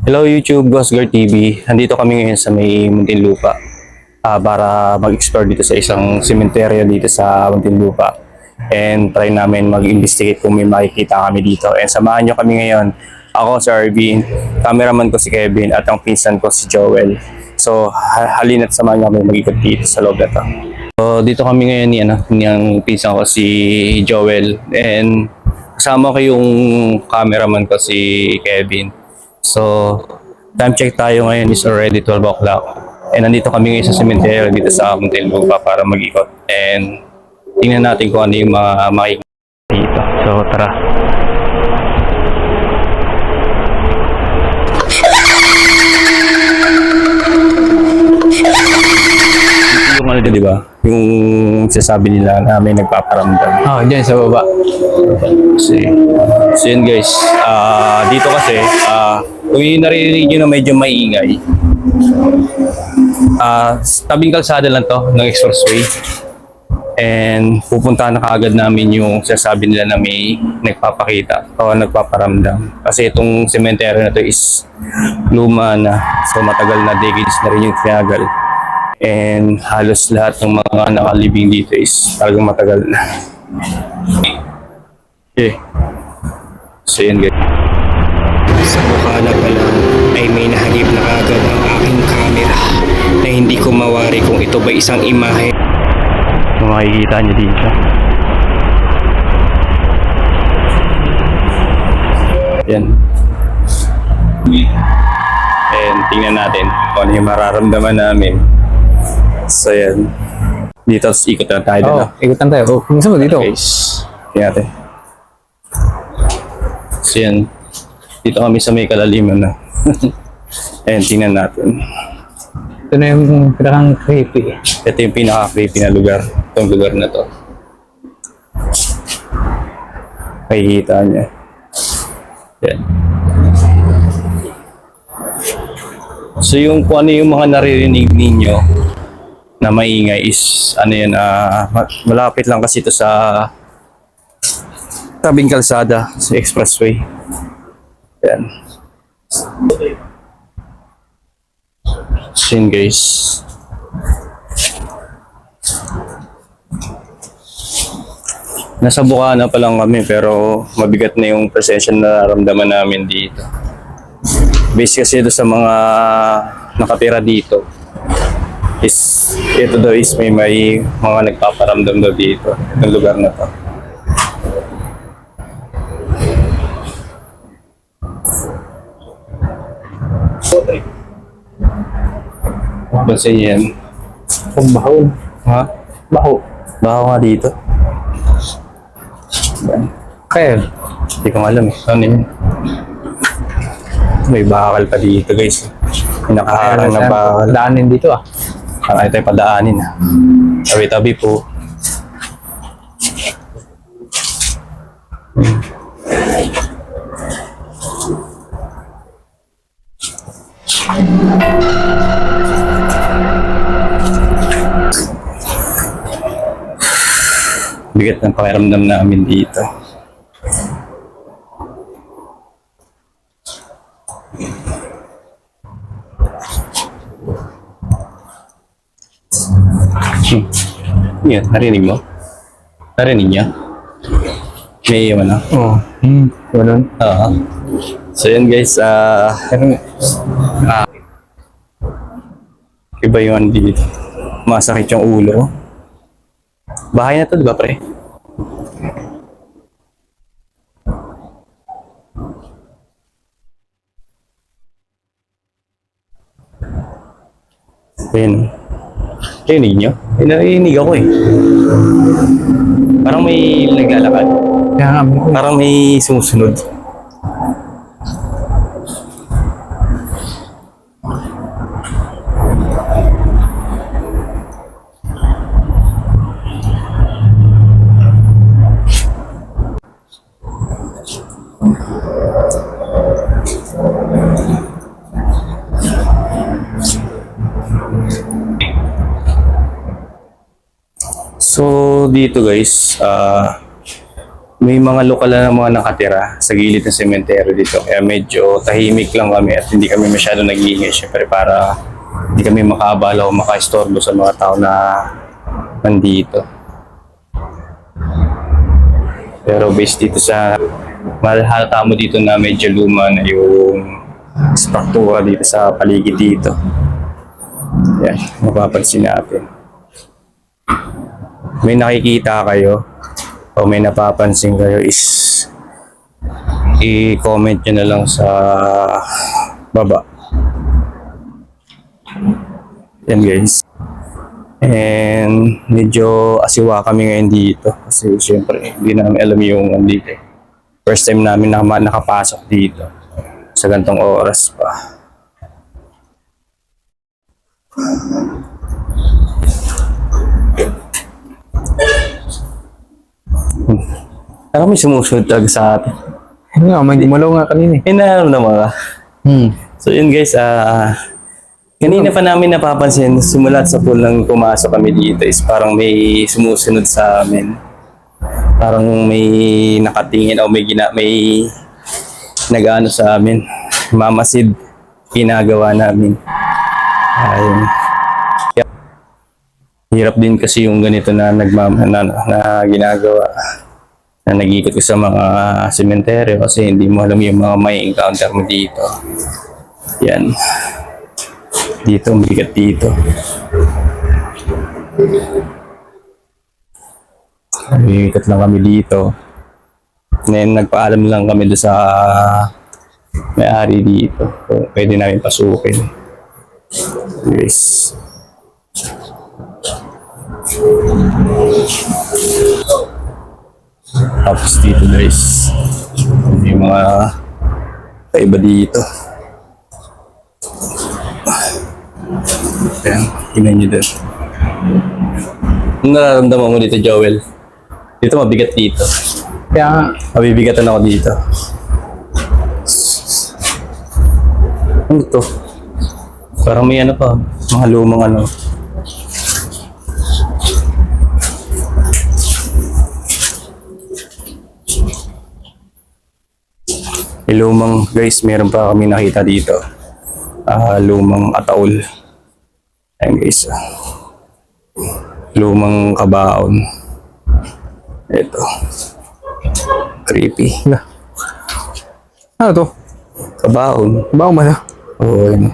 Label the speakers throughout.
Speaker 1: Hello YouTube, Gosgar TV. Nandito kami ngayon sa may Muntinlupa para mag-explore dito sa isang sementeryo dito sa Muntinlupa. And try namin mag-investigate kung may makikita kami dito. And samahan nyo kami ngayon. Ako si Arvin, cameraman ko si Kevin at ang pinsan ko si Joel. So halina't samahan nyo kami mag-ikot dito sa loob na to. So dito kami ngayon ni ang pinsan ko si Joel. And kasama ko yung cameraman ko si Kevin. So, time check tayo ngayon is already 12 o'clock. And nandito kami ngayon sa cemetery dito sa Muntinlupa para mag-ikot. And tingnan natin kung ano yung mga makikita dito. So, tara. Yung ano di ba? Yung sasabi nila na may nagpaparamdam.
Speaker 2: Oh, dyan sa baba.
Speaker 1: So yun guys, dito kasi, kung yung naririnig nyo na medyo maingay, tabing kalsada lang to ng expressway. And pupuntahan na kaagad namin yung sasabi nila na may nagpapakita o nagpaparamdam. Kasi itong cemetery na to is luma na, so matagal na, decades na rin yung tinagal. And halos lahat ng mga nakalibing dito is talagang matagal na. Okay. So yun guys. Sa mukha na pala ay may nahagip na kagad ang aking camera na hindi ko mawari kung ito ba isang imahe. Makikita niyo dito. Yan. And tingnan natin kung ano yung mararamdaman namin. So yan. Dito ikot na tayo dito.
Speaker 2: Ikutan tayo. Oh, gusto mo dito?
Speaker 1: Okay. Tingnan natin. So yan. Dito kami sa may kalaliman na. Ayan, tingnan natin.
Speaker 2: Ito na yung pinakang creepy.
Speaker 1: Ito yung pinaka-creepy na lugar. Itong lugar na to. Makikita niya. Yan. So yung kung ano yung mga naririnig ninyo na maingay is ano yan, malapit lang kasi ito sa tabing kalsada sa expressway. Yan. So yun guys. Nasa Bukana pa lang kami pero mabigat na yung presensya na nararamdaman namin dito. Based kasi ito sa mga nakatira dito is ito daw is may mga nagpaparamdam daw dito ng lugar na to. Pansin niyo yan?
Speaker 2: Ang baho.
Speaker 1: Ha?
Speaker 2: Baho.
Speaker 1: Baho nga dito.
Speaker 2: Kaya,
Speaker 1: Hindi ko alam eh. Ano yun? May bakal pa dito guys. May nakaharang na bakal.
Speaker 2: daanin dito ah.
Speaker 1: Parang tayo padaanin ha. Tabi-tabi po. Bigat ng pakiramdam namin dito. Yan, narinig mo? Narinig niya? May iwan na?
Speaker 2: Oo. Ganun.
Speaker 1: Oo. So yun guys, iba yung dito. Masakit yung ulo. Bahay na to, di ba pre? Ayun. Narinig nyo? Narinig ako eh. Parang may naglalakad.
Speaker 2: Kaya nga,
Speaker 1: Parang may sumusunod. So dito guys, may mga lokal na mga nakatira sa gilid ng sementeryo dito. Kaya medyo tahimik lang kami at hindi kami masyado nag-iingay. Siyempre para hindi kami makaabala o makaistorbo sa mga tao na nandito. Pero based dito sa malhalata mo dito na medyo luma na yung struktura dito sa paligid dito. Yan, mapapansin natin. May nakikita kayo o may napapansin kayo is i-comment nyo na lang sa baba. Yan guys. And medyo asiwa kami ngayon dito kasi syempre hindi namin alam yung andito. First time namin nakapasok dito sa gantong oras pa. Parang may sumusunod talaga sa atin.
Speaker 2: Ano nga, may gumalaw nga kanina eh.
Speaker 1: Naman ka. So yun guys, kanina pa namin napapansin, simulat sa pool nang pumasok kami dito is parang may sumusunod sa amin. Parang may nakatingin o may nag-ano sa amin. Mamasid ginagawa namin. Ayun. Hirap din kasi yung ganito na na ginagawa. Na nag-ikot ko sa mga sementeryo kasi hindi mo alam yung mga may encounter mo dito. Yan. Dito, bigat dito. Ikot lang kami dito. Then nagpaalam lang kami doon sa may-ari dito. So, pwede namin pasukin. Yes. Tapos dito guys, may mga kaiba dito. Ayan, tingnan nyo doon. Ano nararamdaman mo dito, Joel? Dito mabigat dito.
Speaker 2: Kaya nga,
Speaker 1: Mabibigatan ako dito. Ano to? Parang may ano pa, mga lumang ano. May lumang, guys, meron pa kami nakita dito. Lumang ataol. Ayan guys. Lumang kabaon. Ito. Creepy.
Speaker 2: ano to?
Speaker 1: Kabaon.
Speaker 2: Bago ba na?
Speaker 1: Oo, yun.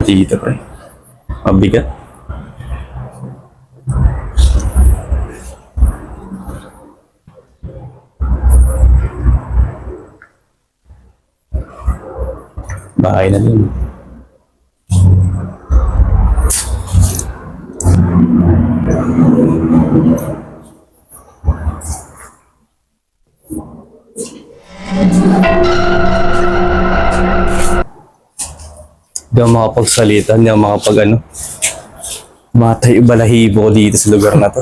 Speaker 1: Dito pre. Mabigat. Bahay na din. Hindi ako makapagsalita, hindi ako matay balahibo ko dito sa lugar na to.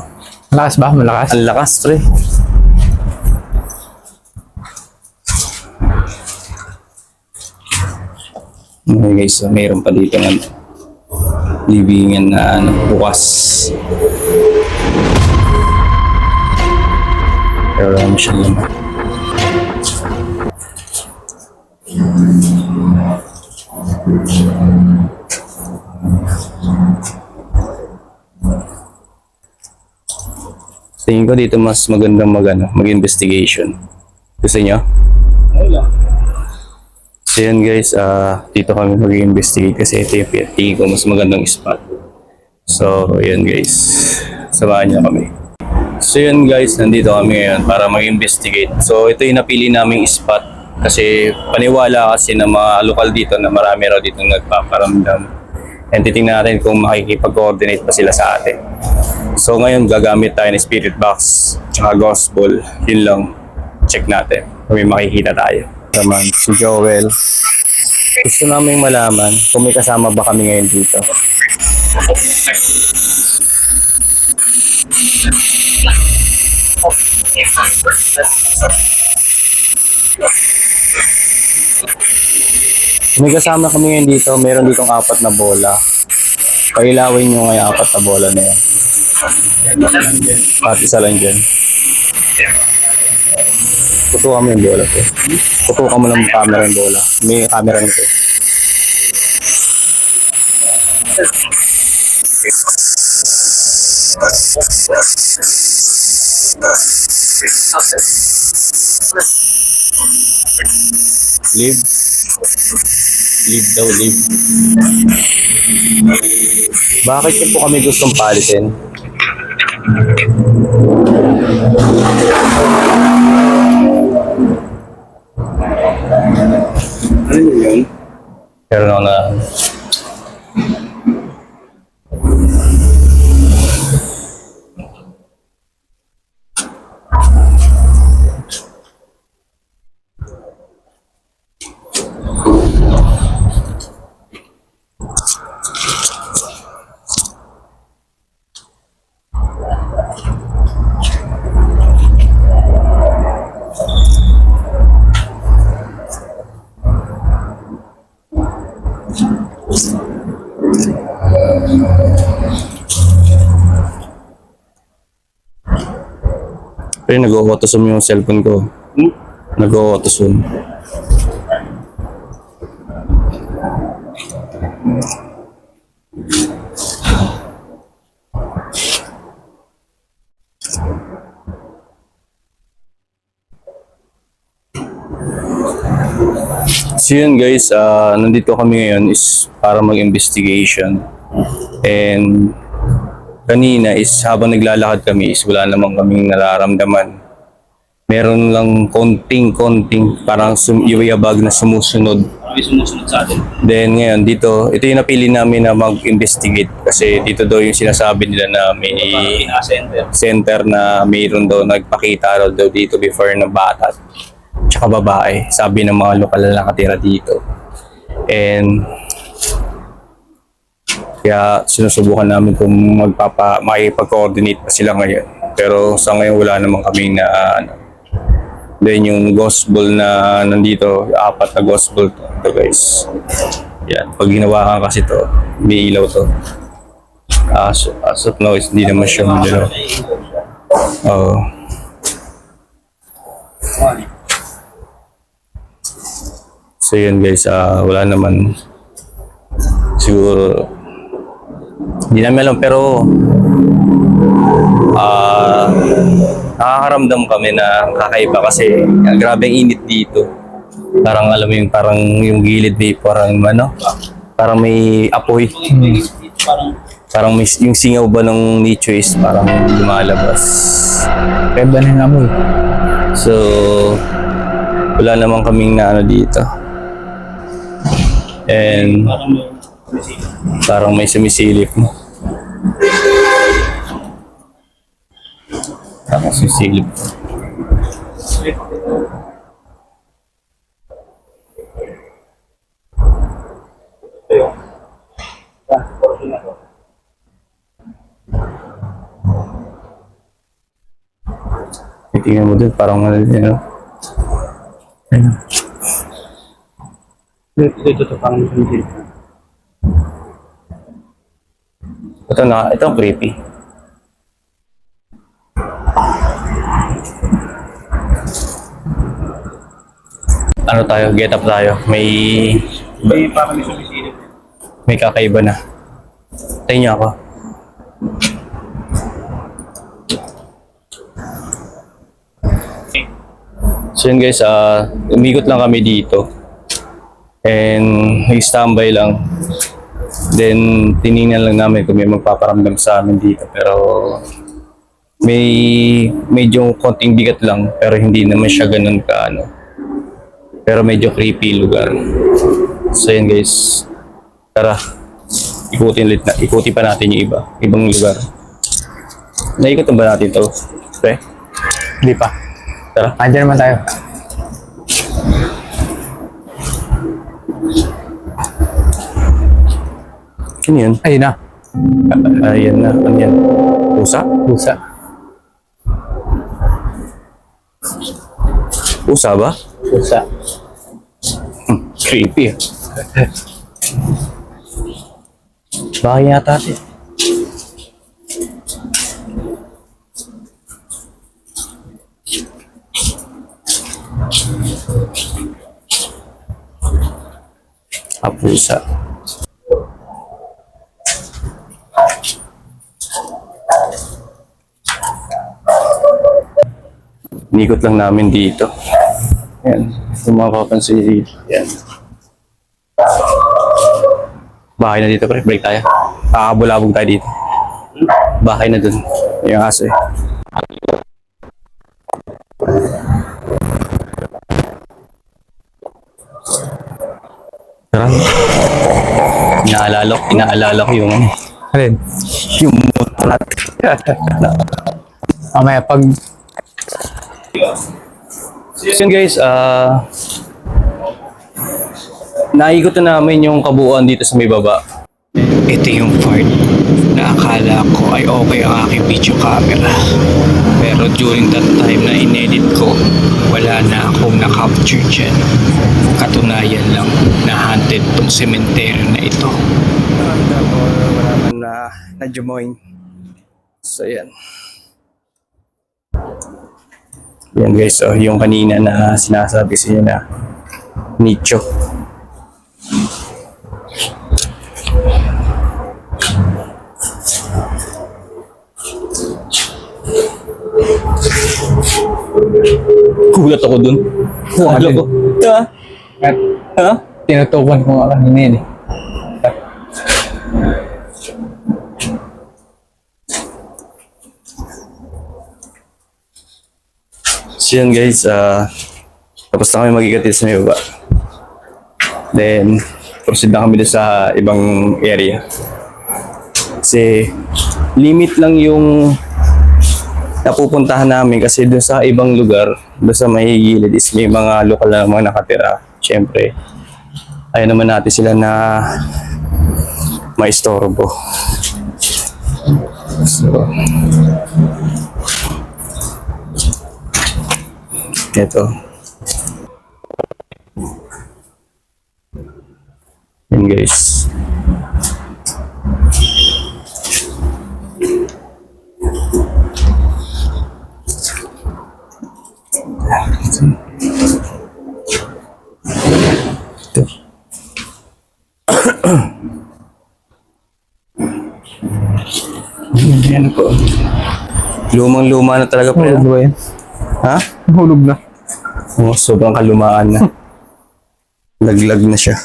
Speaker 2: Malakas ba? Malakas?
Speaker 1: Ang lakas, pre. Okay guys, so mayroon pa dito ng libingan na bukas. Pero wala mo siyang laman. Tingin ko dito mas magandang mag-investigation. Gusto niyo? So yan guys, dito kami mag-investigate kasi ito yung tingin ko mas magandang spot. So yan guys, samahan niyo kami. So yan guys, nandito kami ngayon para mag-investigate. So ito yung napili naming spot kasi paniwala kasi ng mga lokal dito na marami raw dito nagpaparamdam. And titingnan natin kung makikipag-coordinate pa sila sa atin. So ngayon gagamit tayo ng spirit box tsaka ghost ball. Yun lang, check natin kung may makikita tayo. Naman si Joel. Gusto namin malaman kung may kasama ba kami ngayon dito. May kasama kami ngayon dito. Meron ditong 4 na bola. Pailawin nyo nga yung apat na bola na yan. At isa lang dyan. Tutukan mo yung bola ko. Tutukan mo lang yung camera yung bola. May camera nito. Leave. Leave daw, leave. Bakit yun po kami gustong palitin? Ano yun? Pero na pero nag-auto-zoom yung cellphone ko. Nag-auto-zoom. So yun guys, nandito kami ngayon is para mag-investigation. And kanina is habang naglalakad kami is wala namang kaming nararamdaman. Meron lang konting parang iwayabag na sumusunod.
Speaker 3: May sumusunod sa atin.
Speaker 1: Then ngayon dito, ito yung napili namin na mag-investigate kasi dito daw yung sinasabi nila na may center na mayroon daw nagpakita daw dito before na bata tsaka babae. Sabi ng mga lokal na nakatira dito. And kaya sinusubukan namin kung makipag-coordinate pa sila ngayon. Pero sa ngayon wala naman kaming na then yung ghost ball na nandito, apat na ghost ball to guys. Yan, pag ginawa ka kasi to, may ilaw to. As of now, hindi naman siya madalo. So yun guys, wala naman siguro. Hindi namin alam pero nakakaramdam kami na kakaiba kasi grabe ang init dito. Parang alam mo yung parang yung gilid may parang may apoy. Parang may yung singaw ba ng nicho is parang lumalabas.
Speaker 2: Kaya ba na amoy?
Speaker 1: So wala naman kaming na dito. And parang may sumisilip mo. Parang sumisilip. Tingnan mo dun, parang ano din, no?
Speaker 3: Ito parang hindi.
Speaker 1: Ito ang creepy. Ano tayo? Get up tayo. May
Speaker 3: Parang may sumisilip.
Speaker 1: may kakaiba na. Tayo niyo ako. So yun guys, umikot lang kami dito. And nag-standby lang. Then tiningnan lang namin kung may magpaparamdam sa amin dito. Pero may medyo konting bigat lang. Pero hindi naman siya ganun ka ano. Pero medyo creepy lugar. So yun guys. Tara. Ikutin pa natin yung ibang lugar. Naikot ba natin to? Okay?
Speaker 2: Hindi pa.
Speaker 1: Tara.
Speaker 2: Andiyan naman tayo.
Speaker 1: Ano yun?
Speaker 2: Ayun na.
Speaker 1: Ayan na. Ano yan? Pusa?
Speaker 2: Pusa.
Speaker 1: Pusa ba?
Speaker 2: Pusa.
Speaker 1: Creepy. Bahay yata ito. Pusa. Inikot lang namin dito. Ayan. Kung mapapansin dito. Ayan. Bahay na dito, pre. Break tayo. Kakabulabog tayo dito. Bahay na dun. Yung aso eh. Inaalala ko yung ano.
Speaker 2: Alin?
Speaker 1: Yung motor natin.
Speaker 2: Mamaya pag
Speaker 1: So yun guys, naikot na namin yung kabuuan dito sa may baba. Ito yung part na akala ko ay okay ang aking video camera. Pero during that time na inedit ko, wala na akong na-capture dyan. Katunayan lang na haunted tong cemetery na ito. Wala na jumoin. So yan. Yan guys, so yung kanina na sinasabi sa inyo na nicho. Kulat ako dun. Kulat ko. Ha? Ha?
Speaker 2: tinutukan ko nga kanina yun eh.
Speaker 1: So yun guys, tapos na kami mag-ikatid sa may baba. Then, proceed na kami doon sa ibang area. Kasi, limit lang yung napupuntahan namin kasi doon sa ibang lugar, doon sa may gilid is may mga lokal na mga nakatira. Siyempre, ayaw naman natin sila na maistorbo. So, ito. Yan guys. Ito. Yan po. Lumang-luma na talaga pre.
Speaker 2: Hulog ba yan?
Speaker 1: Ha?
Speaker 2: Hulog na.
Speaker 1: Oh, sobrang kalumaan na. Laglag na siya.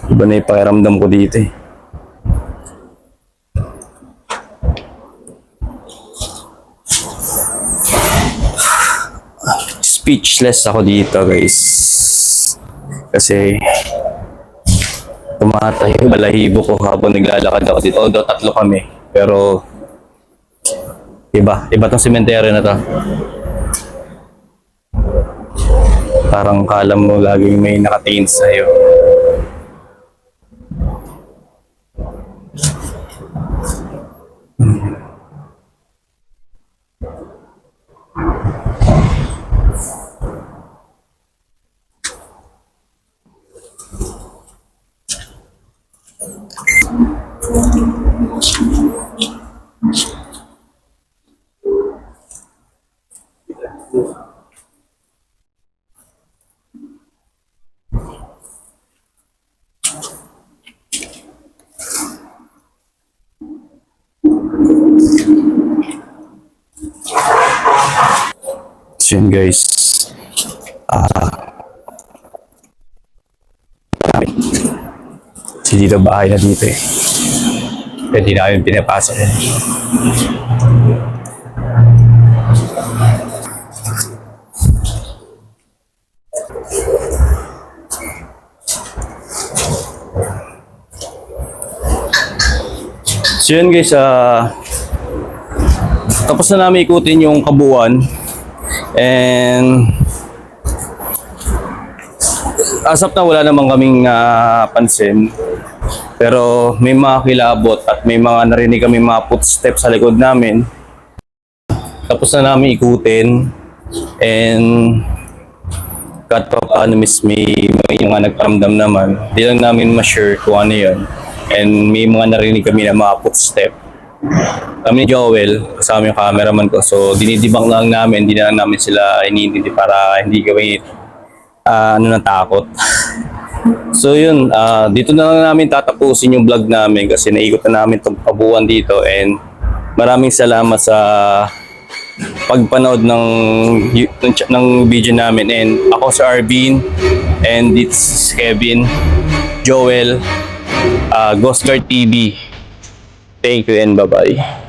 Speaker 1: Iba na yung pakiramdam ko dito eh. Speechless ako dito guys. Kasi tumatay yung balahibo ko habang naglalakad ako dito. Although tatlo kami. Pero iba tong cemetery na to. Parang kala mo laging may nakatingin sa'yo. So yun guys. Si dito bahay na dito eh. Pwede namin pinapasok. So yun guys, tapos na namin ikutin yung kabuuan and asap na wala namang kaming pansin, pero may mga kilabot at may mga narinig kami mga footsteps sa likod namin. Tapos na namin ikutin and kahit pa paano may mga nagparamdam naman, di lang namin ma-sure kung ano yun. And may mga narinig kami na mga footstep. Kami ni Joel, kasama yung cameraman ko. So dinidibang lang namin, hindi na lang namin sila iniintindi para hindi kami natakot. So yun, dito na lang namin tatapusin yung vlog namin kasi naikot na namin itong kabuuan dito. And maraming salamat sa pagpanood ng video namin. And ako si Arvin, and this is Kevin, Joel, Ghost Guard TV. Thank you and bye-bye.